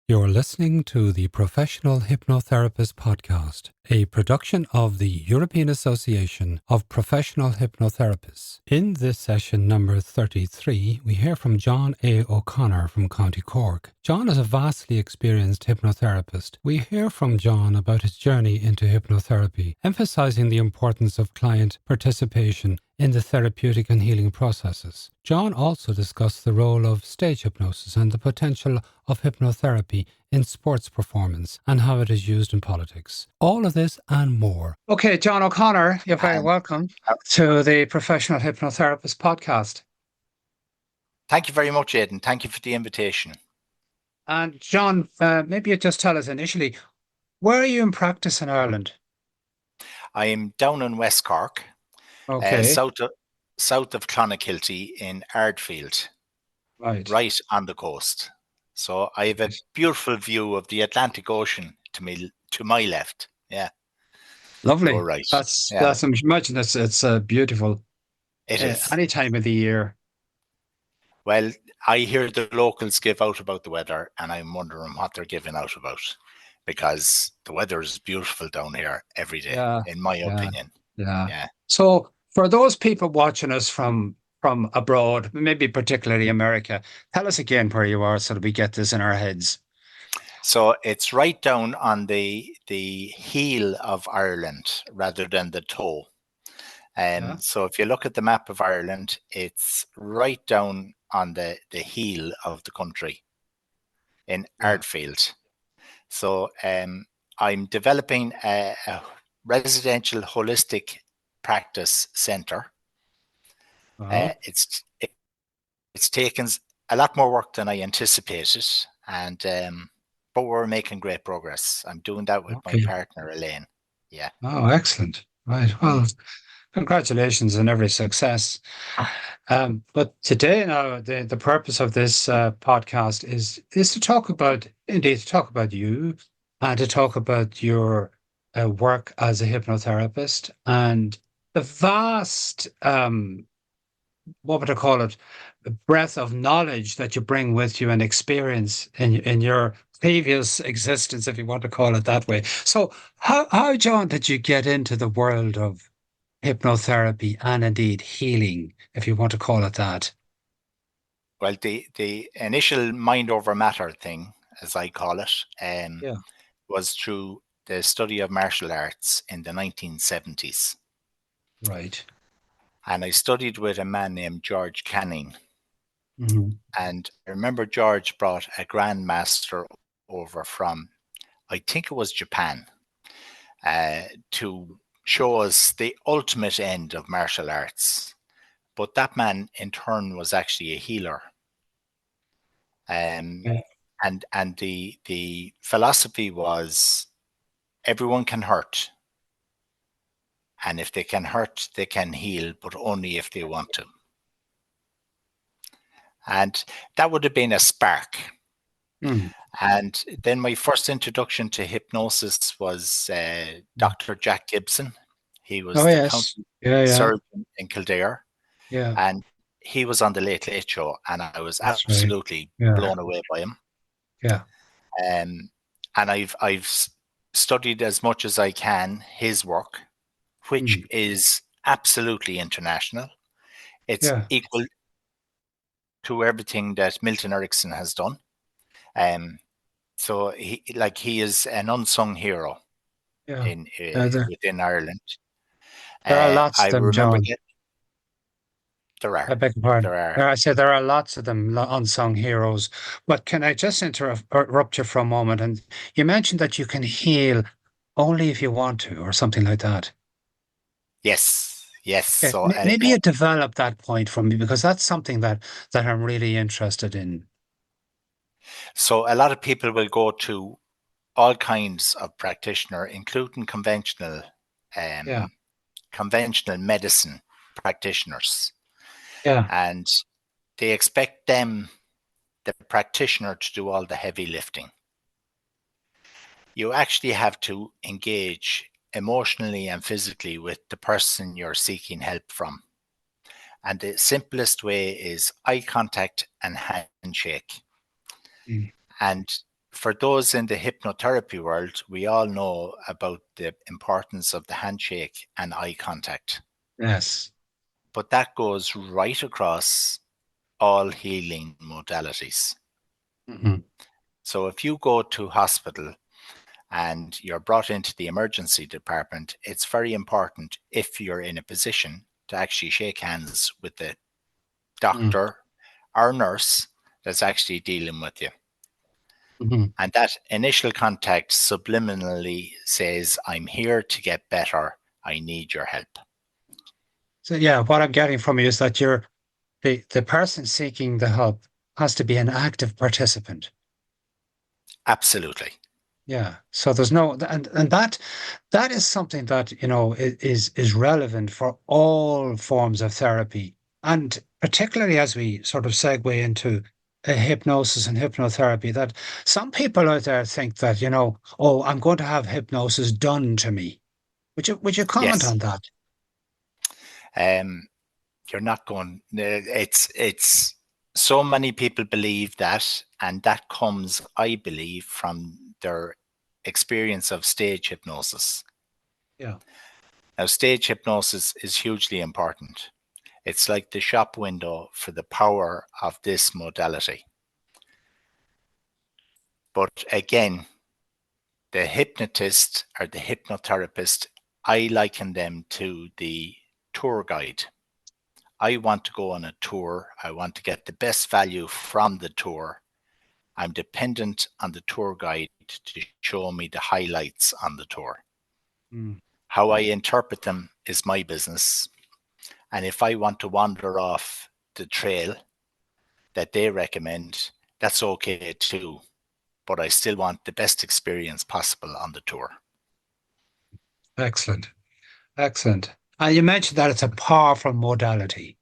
You're listening to the Professional Hypnotherapist podcast, a production of the European Association of Professional Hypnotherapists. In this session number 33, we hear from John A. O'Connor from County Cork. John is a vastly experienced hypnotherapist. We hear from John about his journey into hypnotherapy, emphasizing the importance of client participation in the therapeutic and healing processes. John also discussed the role of stage hypnosis and the potential of hypnotherapy in sports performance and how it is used in politics. All of this and more. Okay, John O'Connor, you're very welcome to the Professional Hypnotherapist podcast. Thank you very much, Aidan. Thank you for the invitation. And John, maybe you just tell us initially, where are you in practice in Ireland? I am down in West Cork. Okay. South of Clonakilty in Ardfield, right on the coast. So I have a beautiful view of the Atlantic Ocean to my left. Yeah, lovely. Go right. That's imagine it's beautiful. It is any time of the year. Well, I hear the locals give out about the weather, and I'm wondering what they're giving out about, because the weather is beautiful down here every day, in my opinion. Yeah. So for those people watching us from abroad, maybe particularly America, tell us again where you are so that we get this in our heads. So it's right down on the heel of Ireland rather than the toe. So if you look at the map of Ireland, it's right down on the heel of the country in Ardfield. So I'm developing a residential holistic practice center. It's taken a lot more work than I anticipated, and but we're making great progress. I'm doing that with my partner Elaine. Yeah. Oh, excellent. Right. Well, congratulations on every success. But today, now, the purpose of this podcast is to talk about you and to talk about your work as a hypnotherapist and the vast, what would I call it, the breadth of knowledge that you bring with you and experience in your previous existence, if you want to call it that way. So how, John, did you get into the world of hypnotherapy and indeed healing, if you want to call it that? Well, the initial mind over matter thing, as I call it, was through the study of martial arts in the 1970s. Right. And I studied with a man named George Canning. Mm-hmm. And I remember George brought a grandmaster over from, I think it was Japan, to show us the ultimate end of martial arts. But that man in turn was actually a healer. And the philosophy was everyone can hurt. And if they can hurt, they can heal, but only if they want to. And that would have been a spark. And then my first introduction to hypnosis was Dr. Jack Gibson. He was the county surgeon in Kildare. Yeah. And he was on the Late Late Show, and I was absolutely blown away by him. Yeah. And I've studied as much as I can his work, which is absolutely international. It's equal to everything that Milton Erickson has done. So he is an unsung hero within Ireland. There are lots of them, John. There are. I beg your pardon. I say there are lots of them, unsung heroes. But can I just interrupt you for a moment? And you mentioned that you can heal only if you want to, or something like that. Yes. Okay. So maybe you develop that point for me, because that's something that I'm really interested in. So a lot of people will go to all kinds of practitioner, including conventional medicine practitioners. Yeah. And they expect the practitioner, to do all the heavy lifting. You actually have to engage emotionally and physically with the person you're seeking help from. And the simplest way is eye contact and handshake. And for those in the hypnotherapy world, we all know about the importance of the handshake and eye contact. Yes. But that goes right across all healing modalities. Mm-hmm. So if you go to hospital and you're brought into the emergency department, it's very important, if you're in a position, to actually shake hands with the doctor or nurse that's actually dealing with you. Mm-hmm. And that initial contact subliminally says, I'm here to get better. I need your help. So yeah, what I'm getting from you is that the person seeking the help has to be an active participant. Absolutely. Yeah. So there's no, and that is something that, is relevant for all forms of therapy. And particularly as we sort of segue into hypnosis and hypnotherapy, that some people out there think that, oh, I'm going to have hypnosis done to me. Would you comment Yes. on that? Um, you're not going, it's so many people believe that, and that comes, I believe, from their experience of stage hypnosis. Yeah. Now, stage hypnosis is hugely important. It's like the shop window for the power of this modality. But again, the hypnotist or the hypnotherapist, I liken them to the tour guide. I want to go on a tour. I want to get the best value from the tour. I'm dependent on the tour guide to show me the highlights on the tour. Mm. How I interpret them is my business. And if I want to wander off the trail that they recommend, that's okay too. But I still want the best experience possible on the tour. Excellent. Excellent. You mentioned that it's a powerful modality.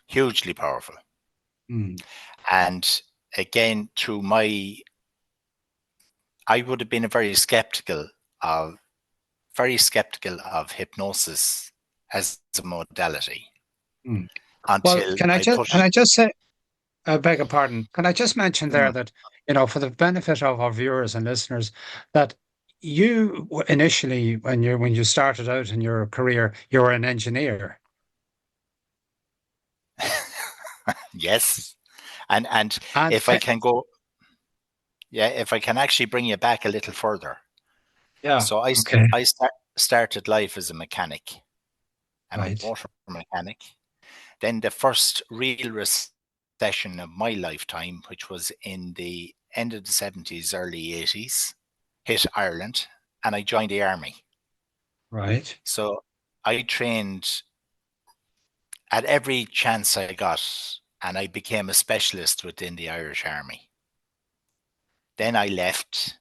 Hugely powerful. Mm. And again, I would have been of very skeptical of hypnosis as a modality Mm. Well, until can I I just put can it. I just say, I beg your pardon, can I just mention there Mm, that, for the benefit of our viewers and listeners, that initially, when you started out in your career, you were an engineer. yes, and And if I can go, yeah, if I can actually bring you back a little further. yeah, So okay, started life as a mechanic, a right, motor mechanic. Then the first real recession of my lifetime, which was in the end of the 70s, early 80s, hit Ireland, and I joined the army. right, So I trained at every chance I got, and I became a specialist within the Irish Army. Then I left.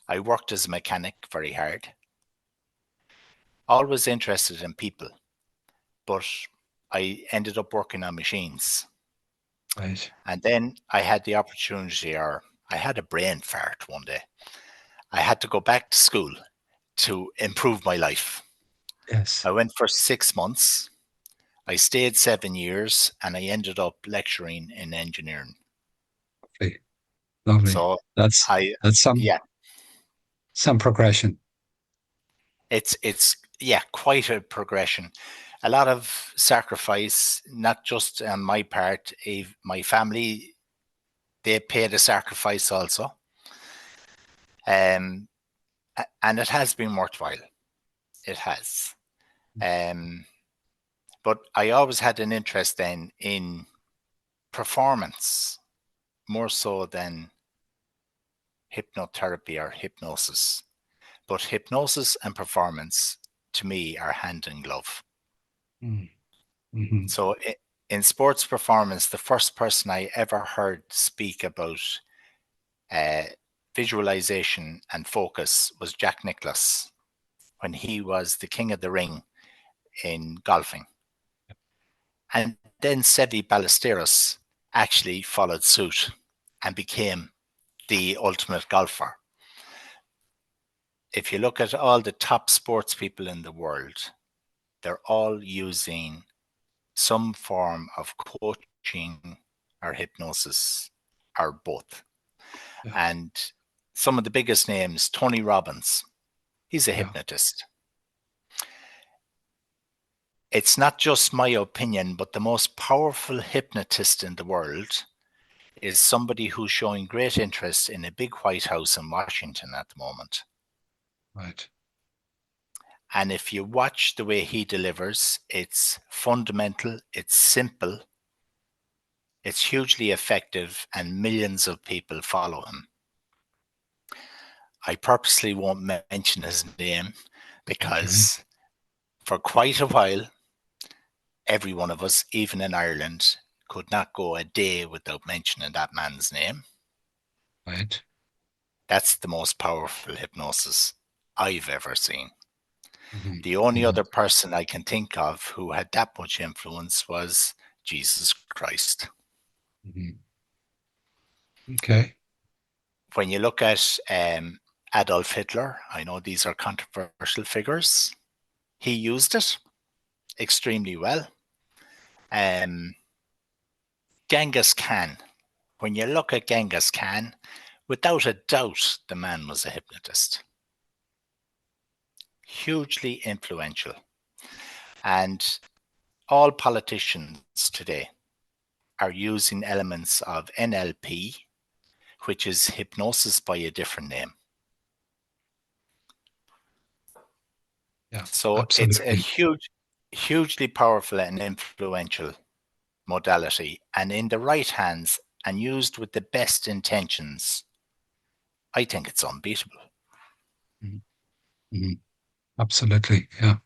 I worked as a mechanic very hard, always interested in people, but I ended up working on machines. right. And then I had the opportunity, or I had a brain fart one day. I had to go back to school to improve my life. Yes, I went for 6 months. I stayed 7 years, and I ended up lecturing in engineering. lovely, lovely. So That's I, that's some yeah, some progression. it's yeah, quite a progression. A lot of sacrifice, not just on my part. My family, they paid a sacrifice also, um, and it has been worthwhile. It has. Um, but I always had an interest then in performance more so than hypnotherapy or hypnosis. But hypnosis and performance to me are hand in glove. Mm. Hmm. So in sports performance, the first person I ever heard speak about uh, visualization and focus was Jack Nicklaus when he was the king of the ring in golfing. And then Seve Ballesteros actually followed suit and became the ultimate golfer. If you look at all the top sports people in the world, they're all using some form of coaching or hypnosis or both. Yeah. And some of the biggest names, Tony Robbins, he's a Yeah. hypnotist. It's not just my opinion, but the most powerful hypnotist in the world is somebody who's showing great interest in a big White House in Washington at the moment. Right. And if you watch the way he delivers, it's fundamental, it's simple, it's hugely effective, and millions of people follow him. I purposely won't mention his name Okay. because for quite a while, every one of us, even in Ireland, could not go a day without mentioning that man's name. Right. That's the most powerful hypnosis I've ever seen. Mm-hmm. The only Mm-hmm. other person I can think of who had that much influence was Jesus Christ. Mm-hmm. Okay. When you look at Adolf Hitler, I know these are controversial figures. He used it extremely well. Genghis Khan, when you look at Genghis Khan, without a doubt, the man was a hypnotist. Hugely influential. And all politicians today are using elements of NLP, which is hypnosis by a different name. Yeah. So it's a Absolutely. hugely powerful and influential modality. And in the right hands and used with the best intentions, I think it's unbeatable. Mm-hmm. Mm-hmm. Absolutely. Yeah.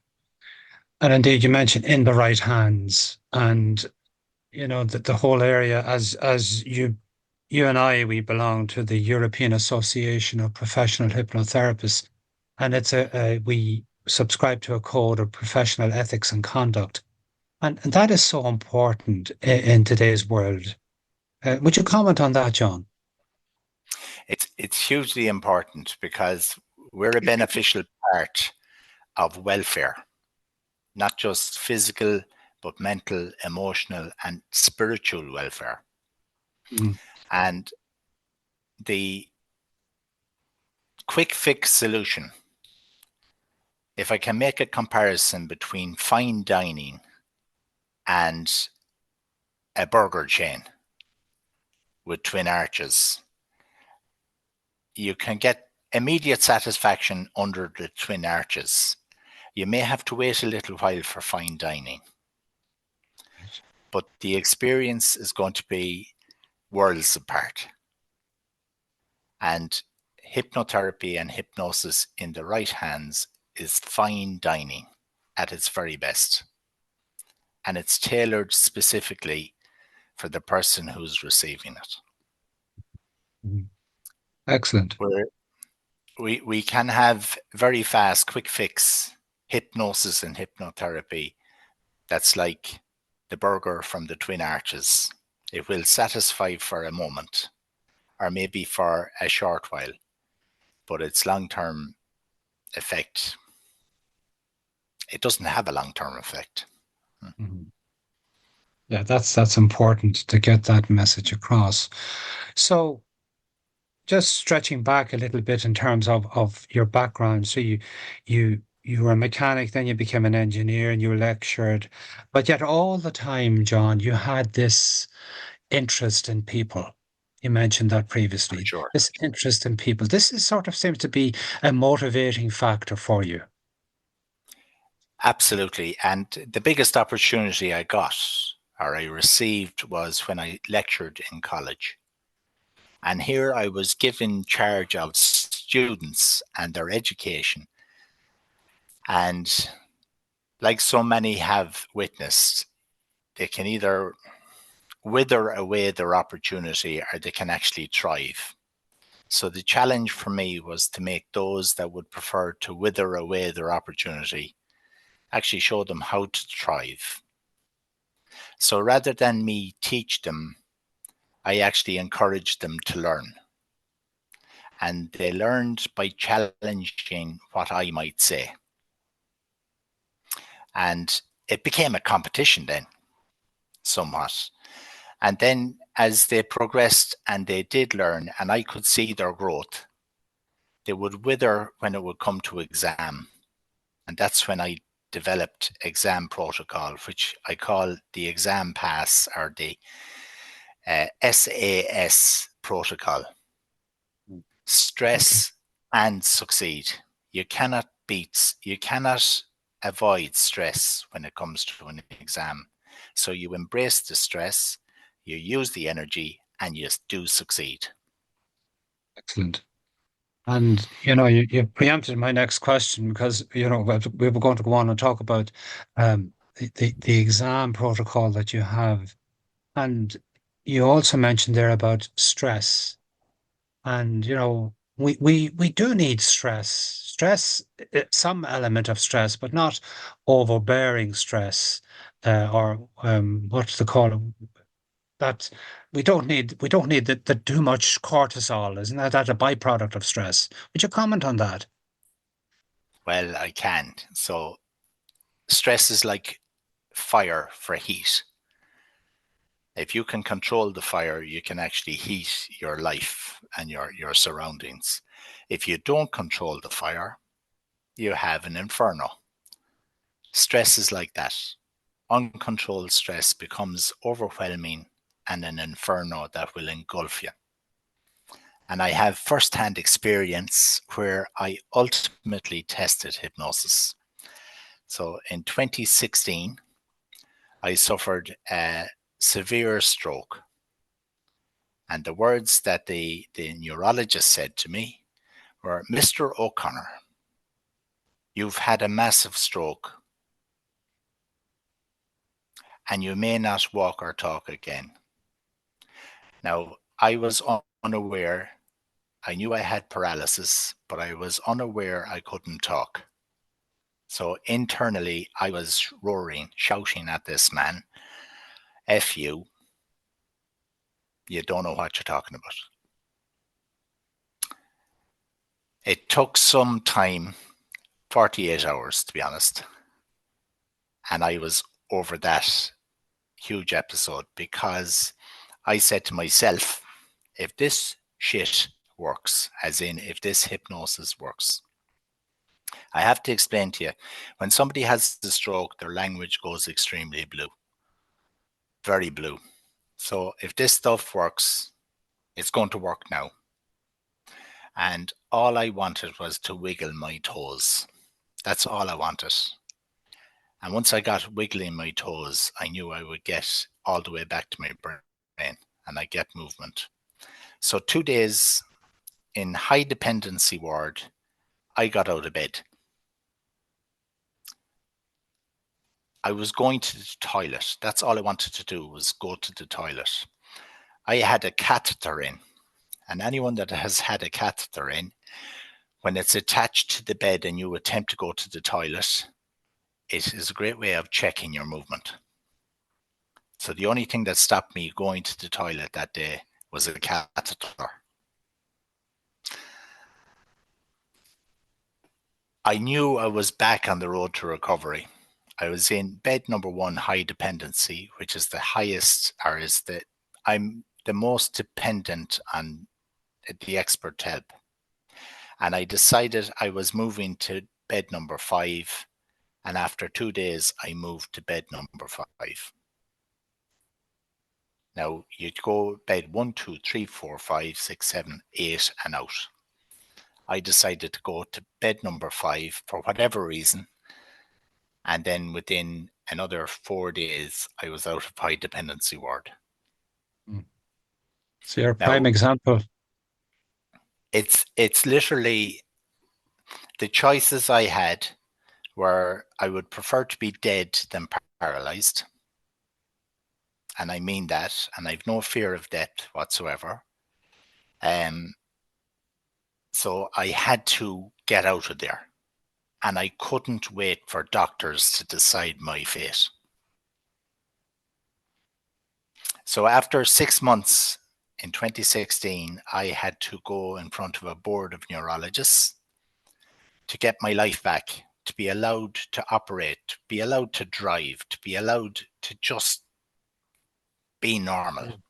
And indeed, you mentioned in the right hands, and the whole area, as you and I, we belong to the European Association of Professional Hypnotherapists, and we subscribe to a code of professional ethics and conduct, and that is so important in today's world. Would you comment on that, John? It's hugely important because we're a beneficial part of welfare, not just physical, but mental, emotional, and spiritual welfare. Mm, And the quick fix solution, if I can make a comparison between fine dining and a burger chain with twin arches, you can get immediate satisfaction under the twin arches. You may have to wait a little while for fine dining, right. but the experience is going to be worlds apart. And hypnotherapy and hypnosis in the right hands is fine dining at its very best. And it's tailored specifically for the person who's receiving it. Mm. Excellent. Where we can have very fast, quick fix hypnosis and hypnotherapy that's like the burger from the Twin Arches. It will satisfy for a moment or maybe for a short while, but its long term effect, it doesn't have a long term effect. Mhm. Yeah, that's important to get that message across. So, just stretching back a little bit in terms of your background. So you were a mechanic, then you became an engineer and you lectured, but yet all the time, John, you had this interest in people. You mentioned that For previously. sure. This interest in people. This is sort of seems to be a motivating factor for you. Absolutely. And the biggest opportunity I got or I received was when I lectured in college. And here I was given charge of students and their education. And like so many have witnessed, they can either wither away their opportunity or they can actually thrive. So the challenge for me was to make those that would prefer to wither away their opportunity actually show them how to thrive. So rather than me teach them, I actually encouraged them to learn. And they learned by challenging what I might say. And it became a competition then, somewhat. And then as they progressed and they did learn, and I could see their growth, they would wither when it would come to exam. And that's when I developed exam protocol, which I call the exam pass, or the SAS protocol. Stress and succeed. You cannot avoid stress when it comes to an exam. So you embrace the stress, you use the energy, and you do succeed. Excellent. And you preempted my next question, because we were going to go on and talk about the exam protocol that you have, and you also mentioned there about stress. And we do need stress, some element of stress, but not overbearing stress, or what's the call that we don't need the too much cortisol. Isn't that a byproduct of stress? Would you comment on that? Well, I can't. So stress is like fire for heat. If you can control the fire, you can actually heat your life and your surroundings. If you don't control the fire, you have an inferno. Stress is like that. Uncontrolled stress becomes overwhelming and an inferno that will engulf you. And I have first-hand experience where I ultimately tested hypnosis. So in 2016, I suffered a severe stroke. And the words that the neurologist said to me were, "Mr. O'Connor, you've had a massive stroke and you may not walk or talk again." Now, I was unaware. I knew I had paralysis, but I was unaware I couldn't talk. So internally, I was roaring, shouting at this man, "F you, you don't know what you're talking about." It took some time, 48 hours to be honest, and I was over that huge episode, because I said to myself, if this shit works, as in if this hypnosis works, I have to explain to you, when somebody has the stroke, their language goes extremely blue, very blue. So if this stuff works, it's going to work now. And all I wanted was to wiggle my toes. That's all I wanted. And once I got wiggling my toes, I knew I would get all the way back to my brain and I get movement. So 2 days in high dependency ward, I got out of bed. I was going to the toilet. That's all I wanted to do, was go to the toilet. I had a catheter in, and anyone that has had a catheter in, when it's attached to the bed and you attempt to go to the toilet, it is a great way of checking your movement. So the only thing that stopped me going to the toilet that day was a catheter. I knew I was back on the road to recovery. I was in bed number 1, high dependency, which is the highest, or I'm the most dependent on the expert help. And I decided I was moving to bed number 5. And after 2 days, I moved to bed number 5. Now you go bed 1, 2, 3, 4, 5, 6, 7, 8 and out. I decided to go to bed number 5 for whatever reason. And then within another 4 days, I was out of high dependency ward. So you're a prime example. It's literally, the choices I had were, I would prefer to be dead than paralyzed. And I mean that, and I've no fear of death whatsoever. So I had to get out of there. And I couldn't wait for doctors to decide my fate. So after 6 months in 2016, I had to go in front of a board of neurologists to get my life back, to be allowed to operate, to be allowed to drive, to be allowed to just be normal.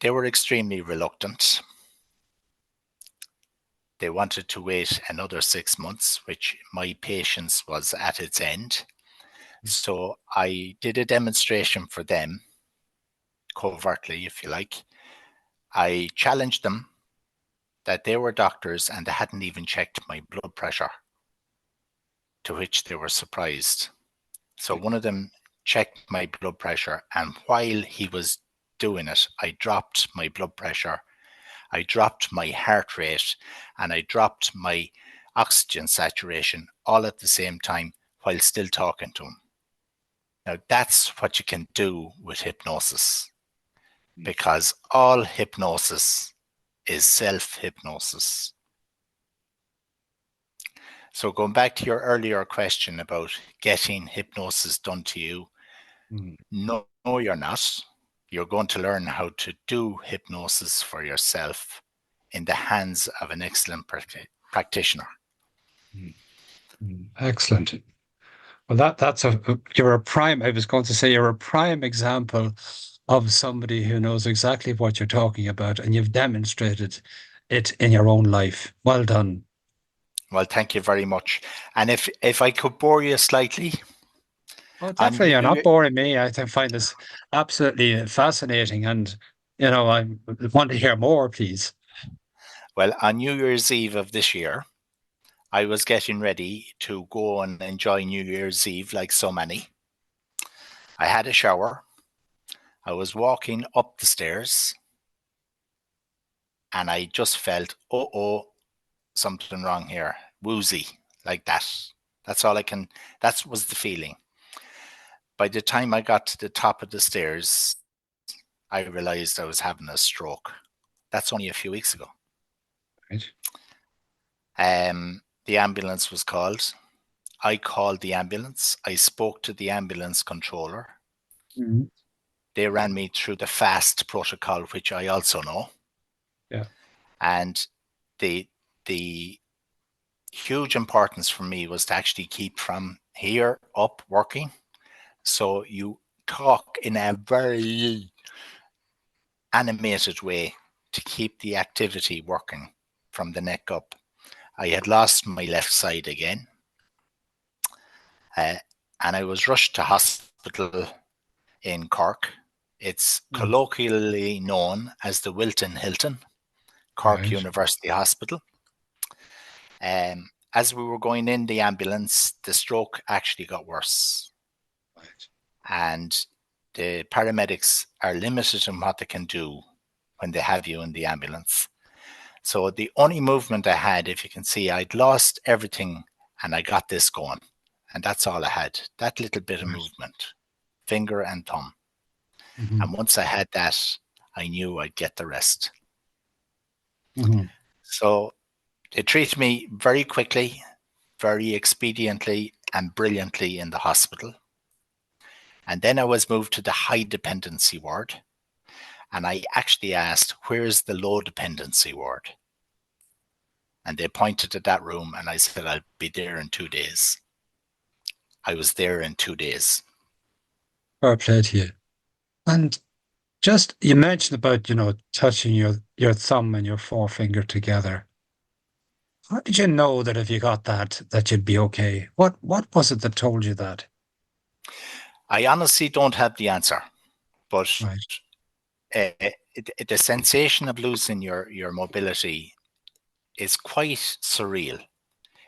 They were extremely reluctant. They wanted to wait another 6 months, which my patience was at its end. So I did a demonstration for them, covertly, if you like. I challenged them that they were doctors and they hadn't even checked my blood pressure, to which they were surprised. So one of them checked my blood pressure, and while he was doing it, I dropped my blood pressure, I dropped my heart rate, and I dropped my oxygen saturation all at the same time while still talking to him. Now, that's what you can do with hypnosis, because all hypnosis is self-hypnosis. So going back to your earlier question about getting hypnosis done to you, no, you're not. You're going to learn how to do hypnosis for yourself in the hands of an excellent practitioner. Excellent. Well, you're a prime, I was going to say, you're a prime example of somebody who knows exactly what you're talking about, and you've demonstrated it in your own life. Well done. Well, thank you very much. And if I could bore you slightly. Oh, definitely. You're not boring me. I find this absolutely fascinating, and I want to hear more, please. Well, on New Year's Eve of this year, I was getting ready to go and enjoy New Year's Eve like so many. I had a shower. I was walking up the stairs, and I just felt, something wrong here. Woozy, like that. That was the feeling. By the time I got to the top of the stairs, I realized I was having a stroke. That's only a few weeks ago. Right. The ambulance was called. I called the ambulance. I spoke to the ambulance controller. Mm-hmm. They ran me through the FAST protocol, which I also know. Yeah. And the huge importance for me was to actually keep from here up working. So you talk in a very animated way to keep the activity working from the neck up. I had lost my left side again. And I was rushed to hospital in Cork. It's colloquially known as the Wilton Hilton, Cork University Hospital. As we were going in the ambulance, the stroke actually got worse. Right. And the paramedics are limited in what they can do when they have you in the ambulance. So the only movement I had, if you can see, I'd lost everything and I got this going. And that's all I had, that little bit of movement, finger and thumb. Mm-hmm. And once I had that, I knew I'd get the rest. Mm-hmm. So they treated me very quickly, very expediently and brilliantly in the hospital. And then I was moved to the high dependency ward. And I actually asked, where's the low dependency ward? And they pointed to that room and I said, I'll be there in 2 days. I was there in 2 days. Fair play to you. And just, you mentioned about, touching your thumb and your forefinger together. How did you know that if you got that you'd be okay? What was it that told you that? I honestly don't have the answer, but right. The sensation of losing your mobility is quite surreal.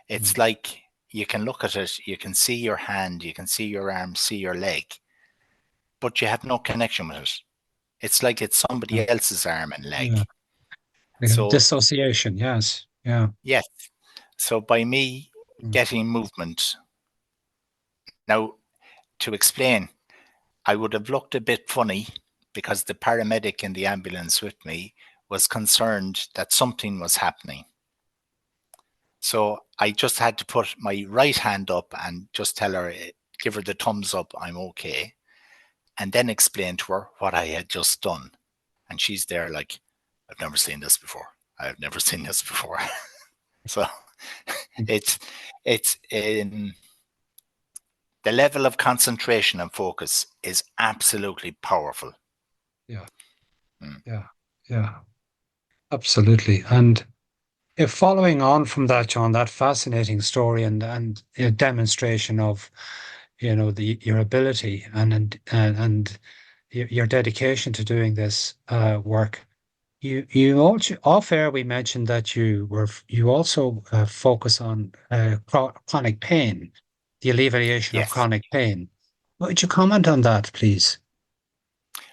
It's like you can look at it, you can see your hand, you can see your arm, see your leg, but you have no connection with it. It's like it's somebody else's arm and leg. Yeah. So dissociation, yes. Yeah. Yes. So by me getting movement, now to explain, I would have looked a bit funny because the paramedic in the ambulance with me was concerned that something was happening. So I just had to put my right hand up and just tell her, give her the thumbs up, I'm okay. And then explain to her what I had just done. And she's there like, I've never seen this before. I've never seen this before. So it's in the level of concentration and focus is absolutely powerful. Yeah. Yeah. Yeah. Absolutely. And if following on from that, John, that fascinating story and a demonstration of, your ability and your dedication to doing this work. You also off air we mentioned that you also focus on chronic pain, the alleviation of Yes. chronic pain. Would you comment on that, please?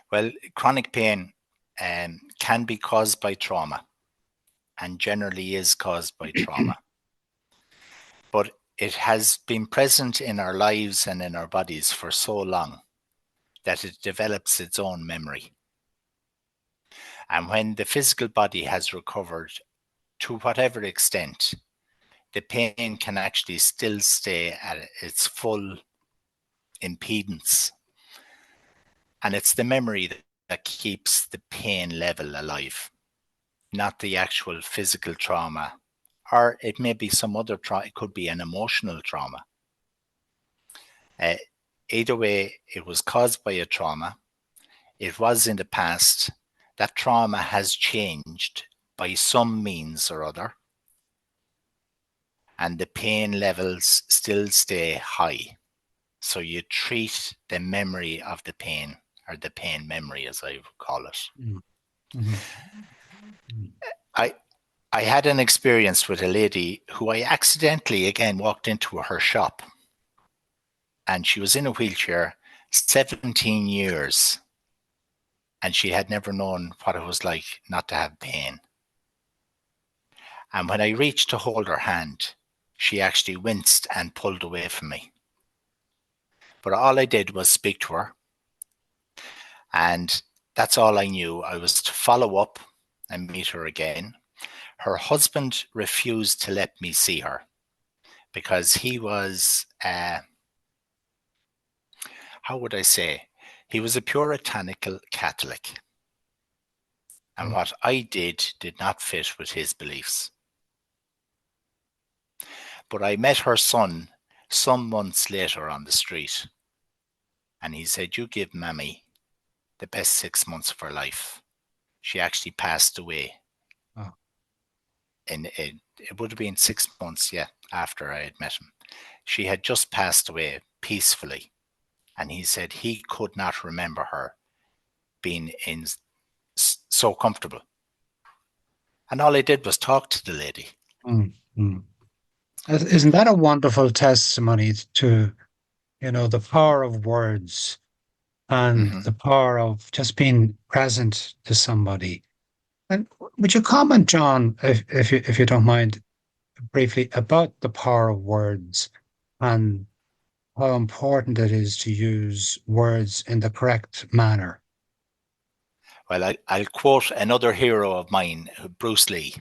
Well, chronic pain can be caused by trauma, and generally is caused by trauma. But it has been present in our lives and in our bodies for so long that it develops its own memory. And when the physical body has recovered to whatever extent, the pain can actually still stay at its full impedance. And it's the memory that keeps the pain level alive, not the actual physical trauma. Or it may be some other trauma, it could be an emotional trauma. Either way, it was caused by a trauma. It was in the past. That trauma has changed by some means or other, and the pain levels still stay high. So you treat the memory of the pain, or the pain memory, as I would call it. Mm. Mhm. I I had an experience with a lady who I accidentally again walked into her shop, and she was in a wheelchair, 17 years, and she had never known what it was like not to have pain. And when I reached to hold her hand, she actually winced and pulled away from me. But all I did was speak to her, and that's all I knew. I was to follow up and meet her again. Her husband refused to let me see her because he was, how would I say, he was a puritanical Catholic. And what I did not fit with his beliefs. But I met her son some months later on the street, and he said, "You give Mammy the best 6 months of her life." She actually passed away. Oh. And it would have been 6 months, yeah, after I had met him. She had just passed away peacefully. And he said he could not remember her being in so comfortable. And all I did was talk to the lady. Mm. Mm. Isn't that a wonderful testimony to, the power of words and Mm-hmm. the power of just being present to somebody? And would you comment, John, if you don't mind, briefly about the power of words and how important it is to use words in the correct manner? Well, I'll quote another hero of mine, Bruce Lee,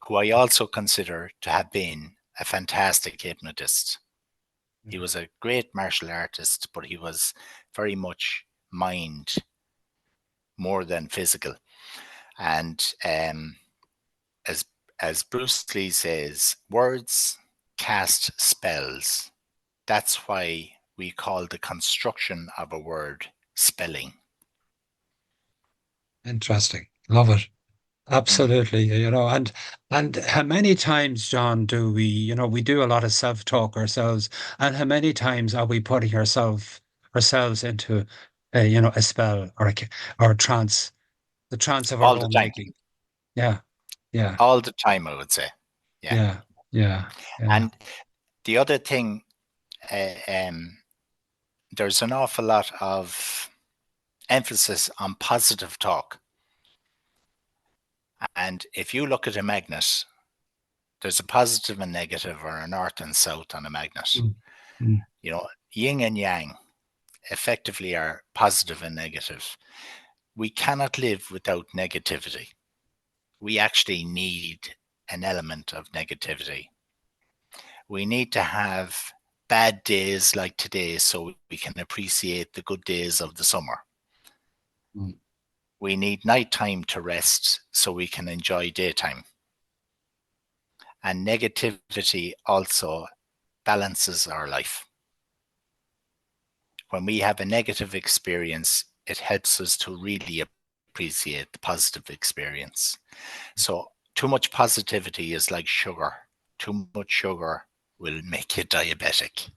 who I also consider to have been a fantastic hypnotist. He was a great martial artist, but he was very much mind more than physical. And as as Bruce Lee says, words cast spells. That's why we call the construction of a word spelling. Interesting. Love it. Mm. Absolutely, and how many times, John, do we do a lot of self-talk ourselves, and how many times are we putting ourselves into a spell or a trance, the trance of our All the own time. making? Yeah, yeah, All the time, I would say. Yeah. yeah, yeah, yeah. And the other thing, uh, um, there's an awful lot of emphasis on positive talk. And if you look at a magnet, there's a positive and negative, or a north and south on a magnet. Mm, mm, Yin and yang effectively are positive and negative. We cannot live without negativity. We actually need an element of negativity. We need to have bad days like today so we can appreciate the good days of the summer. mm. We need nighttime to rest so we can enjoy daytime. And negativity also balances our life. When we have a negative experience, it helps us to really appreciate the positive experience. So too much positivity is like sugar. Too much sugar will make you diabetic.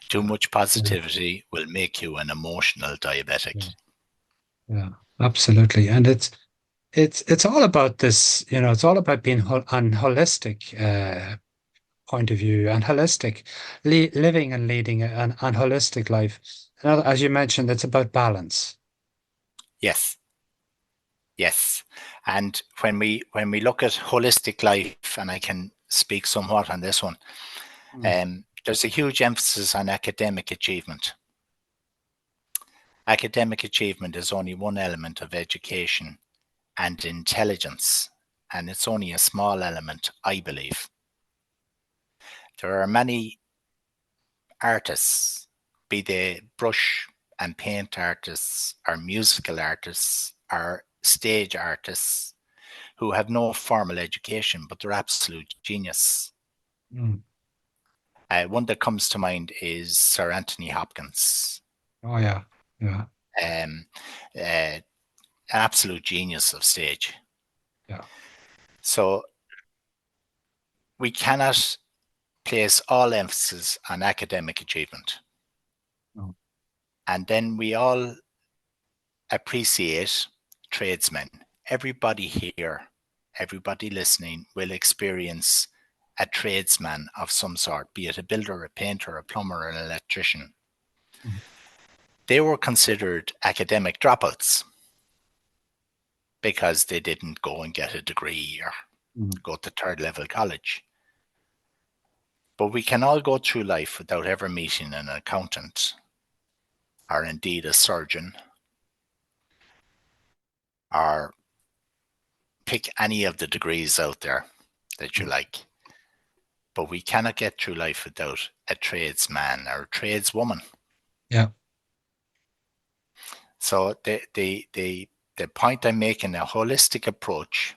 Too much positivity will make you an emotional diabetic. Yeah, absolutely. And it's all about this, it's all about being on holistic point of view and holistic living and leading an holistic life. As you mentioned, it's about balance. Yes. Yes. And when we look at holistic life, and I can speak somewhat on this one, there's a huge emphasis on academic achievement. Academic achievement is only one element of education and intelligence, and it's only a small element, I believe. There are many artists, be they brush and paint artists, or musical artists, or stage artists, who have no formal education, but they're absolute genius. One that comes to mind is Sir Anthony Hopkins. Oh, yeah. Yeah. An absolute genius of stage. Yeah. So we cannot place all emphasis on academic achievement. No. And then we all appreciate tradesmen. Everybody here, everybody listening will experience a tradesman of some sort, be it a builder, a painter, a plumber, an electrician. They were considered academic dropouts because they didn't go and get a degree or go to third level college. But we can all go through life without ever meeting an accountant, or indeed a surgeon, or pick any of the degrees out there that you like. But we cannot get through life without a tradesman or a tradeswoman. Yeah. So the point I'm making, a holistic approach,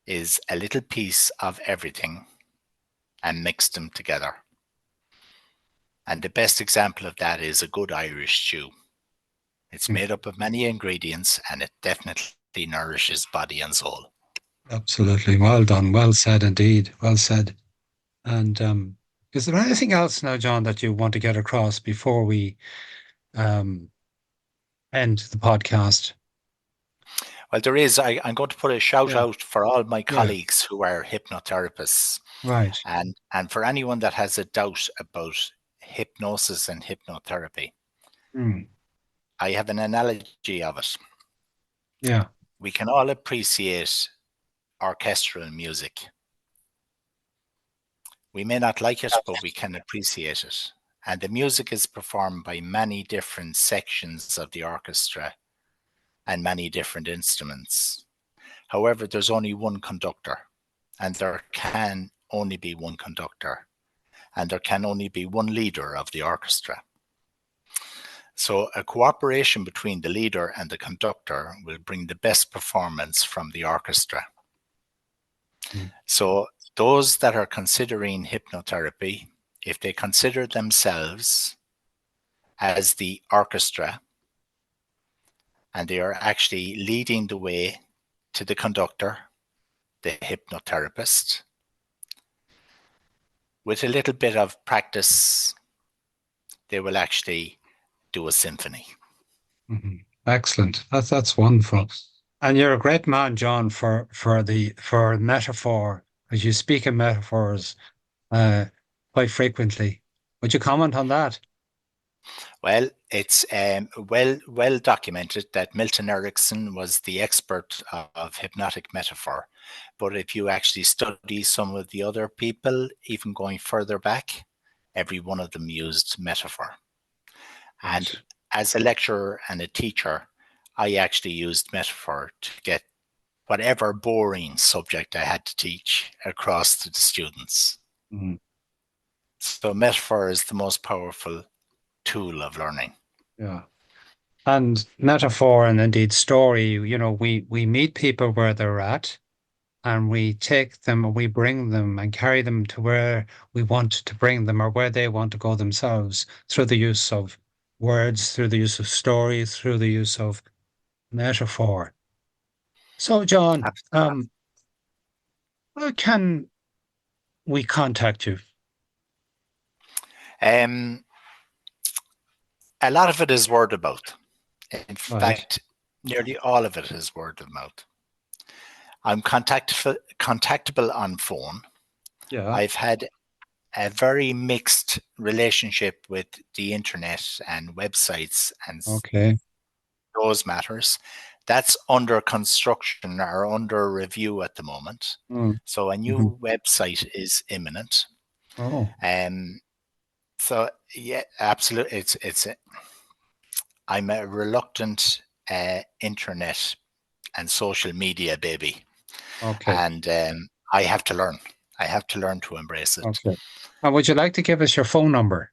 is a little piece of everything and mix them together. And the best example of that is a good Irish stew. It's made up of many ingredients, and it definitely nourishes body and soul. Absolutely. Well done. Well said indeed. Well said. And is there anything else now, John, that you want to get across before we end the podcast? Well, there is. I'm going to put a shout out for all my colleagues who are hypnotherapists. Right. And for anyone that has a doubt about hypnosis and hypnotherapy, I have an analogy of it. Yeah. We can all appreciate orchestral music. We may not like it, but we can appreciate it. And the music is performed by many different sections of the orchestra and many different instruments. However, there's only one conductor, and there can only be one conductor, and there can only be one leader of the orchestra. So a cooperation between the leader and the conductor will bring the best performance from the orchestra. So those that are considering hypnotherapy, if they consider themselves as the orchestra, and they are actually leading the way to the conductor, the hypnotherapist, with a little bit of practice, they will actually do a symphony. Excellent. That's wonderful. And you're a great man, John, for metaphor, as you speak in metaphors quite frequently. Would you comment on that? Well, it's well documented that Milton Erickson was the expert of hypnotic metaphor. But if you actually study some of the other people, even going further back, every one of them used metaphor. And as a lecturer and a teacher, I actually used metaphor to get whatever boring subject I had to teach across to the students. So metaphor is the most powerful tool of learning. Yeah. And metaphor and indeed story, we meet people where they're at, and we take them and we bring them and carry them to where we want to bring them or where they want to go themselves through the use of words, through the use of stories, through the use of metaphor. So, John, how can we contact you? A lot of it is word of mouth. In Right. fact, nearly all of it is word of mouth. I'm contactable on phone. Yeah. I've had a very mixed relationship with the internet and websites and Okay. those matters. That's under construction or under review at the moment. Mm. So a Mhm. new website is imminent. Oh, So yeah, absolutely. I'm a reluctant internet and social media baby, okay. and I have to learn. I have to learn to embrace it. Okay. And would you like to give us your phone number?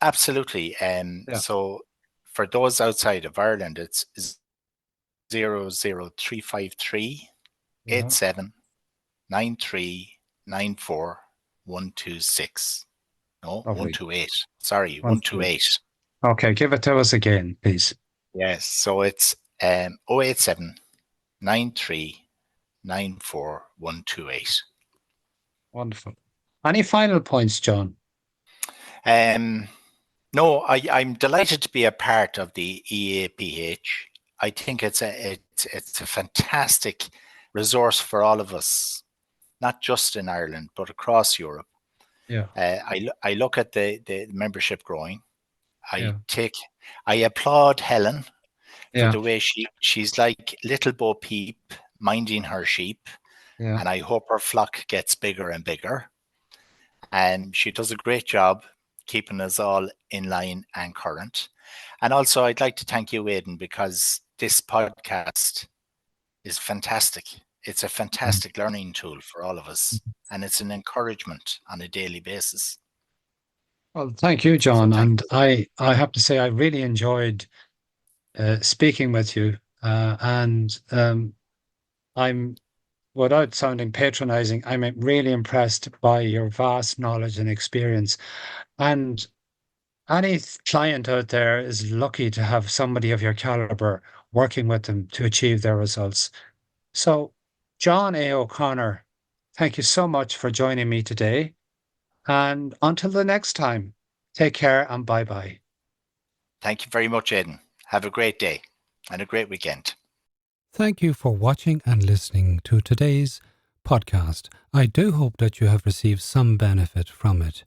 Absolutely. Yeah. So for those outside of Ireland, it's 00353 Yeah. 126. No, Lovely. 128. Sorry, One, two. 128. Okay. Give it to us again, please. Yes. So it's 087 93 94 128. Wonderful. Any final points, John? No, I'm delighted to be a part of the EAPH. I think it's a fantastic resource for all of us, not just in Ireland but across Europe. Yeah. I look at the membership growing. Yeah. I applaud Helen for Yeah. the way she's like little Bo Peep minding her sheep, Yeah. and I hope her flock gets bigger and bigger. And she does a great job keeping us all in line and current. And also, I'd like to thank you, Aidan, because this podcast is fantastic. It's a fantastic learning tool for all of us, and it's an encouragement on a daily basis. Well, thank you, So John. thank And I have to say, I really enjoyed speaking with you. And I'm, without sounding patronizing, I'm really impressed by your vast knowledge and experience. And any client out there is lucky to have somebody of your caliber working with them to achieve their results. So, John A. O'Connor, thank you so much for joining me today. And until the next time, take care and bye bye. Thank you very much, Aidan. Have a great day and a great weekend. Thank you for watching and listening to today's podcast. I do hope that you have received some benefit from it.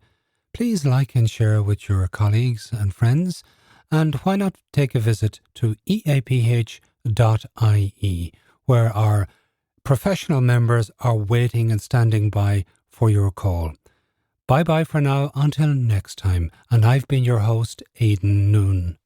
Please like and share with your colleagues and friends, and why not take a visit to eaph.ie, where our professional members are waiting and standing by for your call. Bye-bye for now until next time, and I've been your host, Aidan Noon.